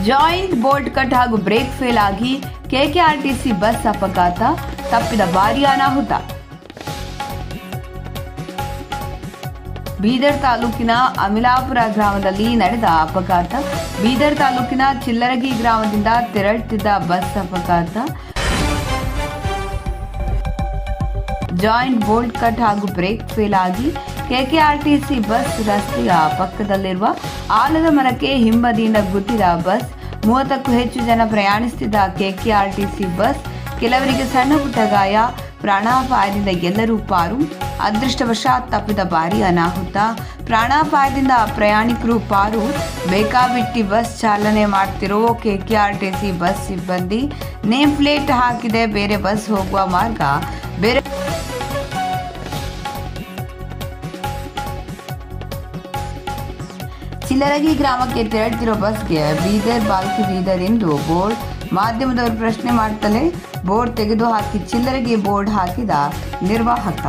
Joint bolt cut ಹಾಗೂ break fail ಆಗಿ KKRTC bus ಅಪಘಾತ, ತಪ್ಪಿದ ಭಾರೀ ಅನಾಹುತ. ಬೀದರ್ ತಾಲೂಕಿನ ಅಮಿಲಾಪುರ ಗ್ರಾಮದಲ್ಲಿ ನಡೆದ ಅಪಘಾತ. ಬೀದರ್ ತಾಲೂಕಿನ ಚಿಲ್ಲರಗಿ ಗ್ರಾಮದಿಂದ ತೆರಳುತ್ತಿದ್ದ ಬಸ್ ಅಪಘಾತ. ಜಾಯಿಂಟ್ ಬೋಲ್ಟ್ ಕಟ್ ಹಾಗೂ ಬ್ರೇಕ್ ಫೇಲ್ ಆಗಿ ಕೆಕೆಆರ್ಟಿಸಿ ಬಸ್ ರಸ್ತೆಯ ಪಕ್ಕದಲ್ಲಿರುವ ಆಲದ ಮರಕ್ಕೆ ಹಿಂಬದಿಯಿಂದ ಗುದ್ದಿದ ಬಸ್. 30ಕ್ಕೂ ಹೆಚ್ಚು ಜನ ಪ್ರಯಾಣಿಸುತ್ತಿದ್ದ ಕೆಕೆಆರ್ಟಿಸಿ ಬಸ್. ಕೆಲವರಿಗೆ ಸಣ್ಣ ಪುಟ್ಟ ಗಾಯ, ಪ್ರಾಣಾಪಾಯದಿಂದ ಎಲ್ಲರೂ ಪಾರು. ಅದೃಷ್ಟವಶಾತ್ ತಪ್ಪಿದ ಭಾರೀ ಅನಾಹುತ. ಪ್ರಾಣಾಪಾಯದಿಂದ ಪ್ರಯಾಣಿಕರು ಪಾರು. ಬೇಕಾಬಿಟ್ಟಿ ಬಸ್ ಚಾಲನೆ ಮಾಡ್ತಿರೋ ಕೆಕೆಆರ್ಟಿಸಿ ಬಸ್ ಸಿಬ್ಬಂದಿ. ನೇಮ್ ಪ್ಲೇಟ್ ಹಾಕಿದೆ, ಬೇರೆ ಬಸ್ ಹೋಗುವ ಮಾರ್ಗ ಬೇರೆ. ಚಿಲ್ಲರಗಿ ಗ್ರಾಮಕ್ಕೆ ತೆರಳುತ್ತಿರೋ ಬಸ್ಗೆ ಬೀದರ್ ಬಾಲ್ಕಿ ಬೀದರ್ ಎಂದು ಬೋರ್ಡ್. ಮಾಧ್ಯಮದವರು ಪ್ರಶ್ನೆ ಮಾಡುತ್ತಲೇ ಬೋರ್ಡ್ ತೆಗೆದು ಹಾಕಿ ಚಿಲ್ಲರಗಿ ಬೋರ್ಡ್ ಹಾಕಿದ ನಿರ್ವಾಹಕ.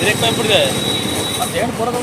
ಬ್ರೇಕ್ ಪೈಪ್ ಬಿಡಿದೆ ಮತ್ತೆ ಏನು ಕೊಡೋದು